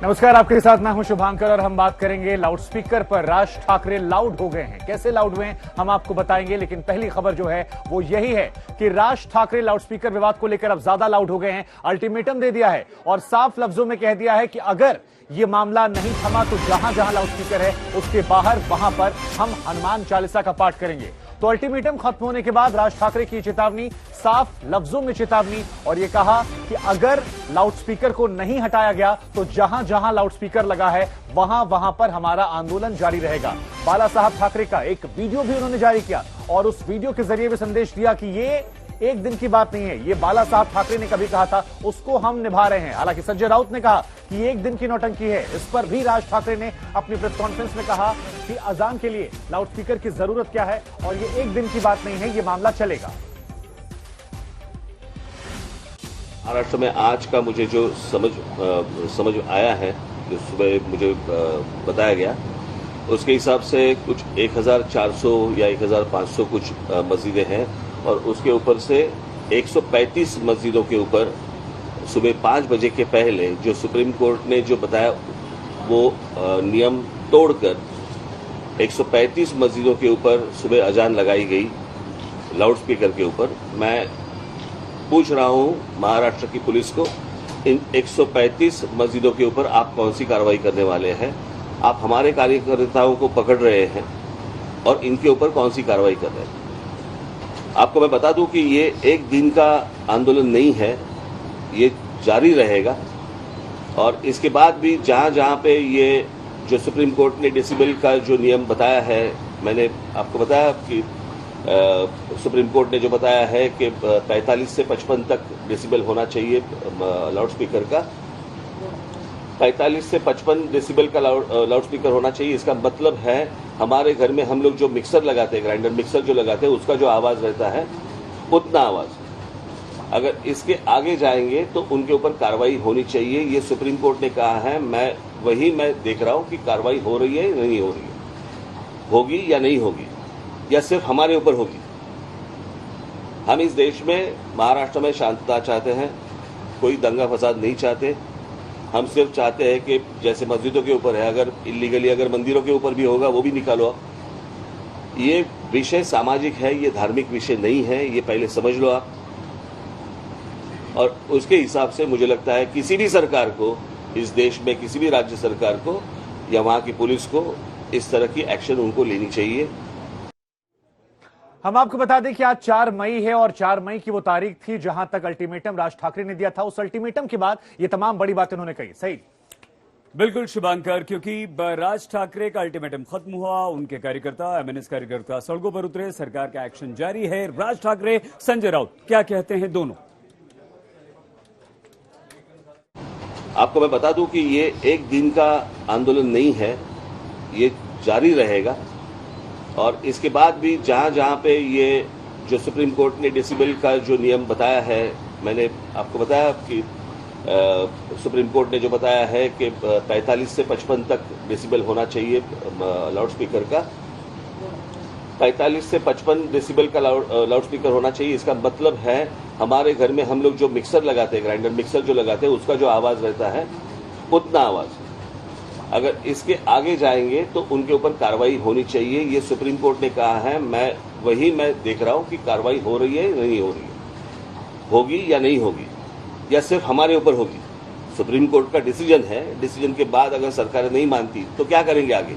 नमस्कार, आपके साथ मैं हूं शुभांकर और हम बात करेंगे लाउडस्पीकर पर राज ठाकरे लाउड हो गए हैं। कैसे लाउड हुए हैं हम आपको बताएंगे, लेकिन पहली खबर जो है वो यही है कि राज ठाकरे लाउडस्पीकर विवाद को लेकर अब ज्यादा लाउड हो गए हैं। अल्टीमेटम दे दिया है और साफ लफ्जों में कह दिया है कि अगर ये मामला नहीं थमा तो जहां जहां लाउडस्पीकर है उसके बाहर वहां पर हम हनुमान चालीसा का पाठ करेंगे। तो अल्टीमेटम खत्म होने के बाद राज ठाकरे की चेतावनी, साफ लफ्जों में चेतावनी, और यह कहा कि अगर लाउडस्पीकर को नहीं हटाया गया तो जहां जहां लाउडस्पीकर लगा है वहां वहां पर हमारा आंदोलन जारी रहेगा। बाला साहब ठाकरे का एक वीडियो भी उन्होंने जारी किया और उस वीडियो के जरिए भी संदेश दिया कि ये एक दिन की बात नहीं है, ये बाला साहब ठाकरे ने कभी कहा था, उसको हम निभा रहे हैं। हालांकि संजय राउत ने कहा कि एक दिन की नौटंकी है। इस पर भी राज ठाकरे ने अपनी प्रेस कॉन्फ्रेंस में कहा कि अजान के लिए लाउडस्पीकर की जरूरत क्या है और ये एक दिन की बात नहीं है, ये मामला चलेगा। महाराष्ट्र में आज का मुझे जो समझ आया है, जो सुबह मुझे बताया गया, उसके हिसाब से कुछ 1400 या 1500 कुछ मस्जिदें हैं और उसके ऊपर से 135 मस्जिदों के ऊपर सुबह 5 बजे के पहले जो सुप्रीम कोर्ट ने जो बताया वो नियम तोड़कर 135 मस्जिदों के ऊपर सुबह अजान लगाई गई लाउडस्पीकर के ऊपर। मैं पूछ रहा हूं महाराष्ट्र की पुलिस को, इन 135 मस्जिदों के ऊपर आप कौन सी कार्रवाई करने वाले हैं? आप हमारे कार्यकर्ताओं को पकड़ रहे हैं और इनके ऊपर कौन सी कार्रवाई कर रहे हैं? आपको मैं बता दूं कि ये एक दिन का आंदोलन नहीं है, ये जारी रहेगा और इसके बाद भी जहां जहां पे ये जो सुप्रीम कोर्ट ने डेसिबल का जो नियम बताया है, मैंने आपको बताया कि सुप्रीम कोर्ट ने जो बताया है कि 45 से 55 तक डेसिबल होना चाहिए लाउडस्पीकर का। 45 से 55 डेसिबल का लाउडस्पीकर होना चाहिए। इसका मतलब है हमारे घर में हम लोग जो मिक्सर लगाते हैं, ग्राइंडर मिक्सर जो लगाते हैं, उसका जो आवाज रहता है उतना आवाज। अगर इसके आगे जाएंगे तो उनके ऊपर कार्रवाई होनी चाहिए, ये सुप्रीम कोर्ट ने कहा है। मैं देख रहा हूं कि कार्रवाई हो रही है या नहीं हो रही है, होगी या नहीं होगी, या सिर्फ हमारे ऊपर होगी। हम इस देश में, महाराष्ट्र में शांतता चाहते हैं, कोई दंगा फसाद नहीं चाहते। हम सिर्फ चाहते हैं कि जैसे मस्जिदों के ऊपर है, अगर इलीगली अगर मंदिरों के ऊपर भी होगा वो भी निकालो आप। ये विषय सामाजिक है, ये धार्मिक विषय नहीं है, ये पहले समझ लो आप। और उसके हिसाब से मुझे लगता है किसी भी सरकार को, इस देश में किसी भी राज्य सरकार को या वहां की पुलिस को इस तरह की एक्शन उनको लेनी चाहिए। हम आपको बता दें कि आज 4 मई है और 4 मई की वो तारीख थी जहां तक अल्टीमेटम राज ठाकरे ने दिया था। उस अल्टीमेटम के बाद ये तमाम बड़ी बातें उन्होंने कही। सही, बिल्कुल शुभांकर, क्योंकि राज ठाकरे का अल्टीमेटम खत्म हुआ, उनके कार्यकर्ता, एमएनएस कार्यकर्ता सड़कों पर उतरे, सरकार का एक्शन जारी है। राज ठाकरे, संजय राउत क्या कहते हैं दोनों? आपको मैं बता दूं कि ये एक दिन का आंदोलन नहीं है, ये जारी रहेगा और इसके बाद भी जहां जहां पे ये जो सुप्रीम कोर्ट ने डेसिबल का जो नियम बताया है, मैंने आपको बताया कि सुप्रीम कोर्ट ने जो बताया है कि 45 से 55 तक डेसिबल होना चाहिए लाउडस्पीकर का। 45 से 55 डेसिबल का लाउडस्पीकर होना चाहिए। इसका मतलब है हमारे घर में हम लोग जो मिक्सर लगाते हैं, ग्राइंडर मिक्सर जो लगाते हैं, उसका जो आवाज रहता है उतना आवाज। अगर इसके आगे जाएंगे तो उनके ऊपर कार्रवाई होनी चाहिए, ये सुप्रीम कोर्ट ने कहा है। मैं देख रहा हूं कि कार्रवाई हो रही है या नहीं हो रही है, होगी या नहीं होगी, या सिर्फ हमारे ऊपर होगी। सुप्रीम कोर्ट का डिसीजन है, डिसीजन के बाद अगर सरकार नहीं मानती तो क्या करेंगे आगे?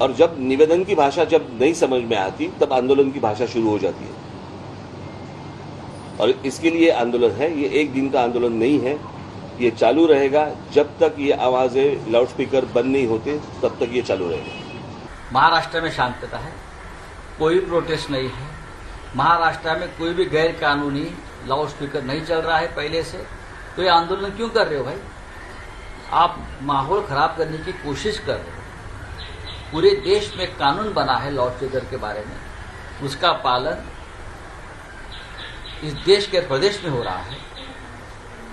और जब निवेदन की भाषा जब नहीं समझ में आती तब आंदोलन की भाषा शुरू हो जाती है और इसके लिए आंदोलन है। ये एक दिन का आंदोलन नहीं है, ये चालू रहेगा जब तक ये आवाजें लाउडस्पीकर बंद नहीं होते, तब तक ये चालू रहेगा। महाराष्ट्र में शांतता है, कोई प्रोटेस्ट नहीं है। महाराष्ट्र में कोई भी गैर कानूनी लाउडस्पीकर नहीं चल रहा है पहले से। तो ये आंदोलन क्यों कर रहे हो भाई? आप माहौल खराब करने की कोशिश कर रहे हो। पूरे देश में कानून बना है लाउडस्पीकर के बारे में, उसका पालन इस देश के प्रदेश में हो रहा है।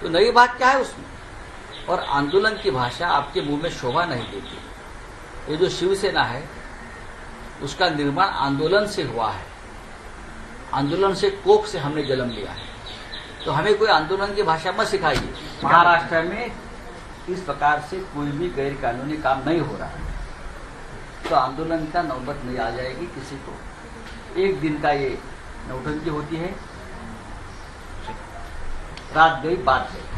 तो नई बात क्या है उसमें? और आंदोलन की भाषा आपके मुंह में शोभा नहीं देती। ये जो शिवसेना है उसका निर्माण आंदोलन से हुआ है, आंदोलन से कोख से हमने जन्म लिया है। तो हमें कोई आंदोलन की भाषा मत सिखाइए। महाराष्ट्र में इस प्रकार से कोई भी गैर कानूनी काम नहीं हो रहा है तो आंदोलन का नौबत नहीं आ जाएगी किसी को। एक दिन का ये नौटंकी होती है, रात गई बात गई।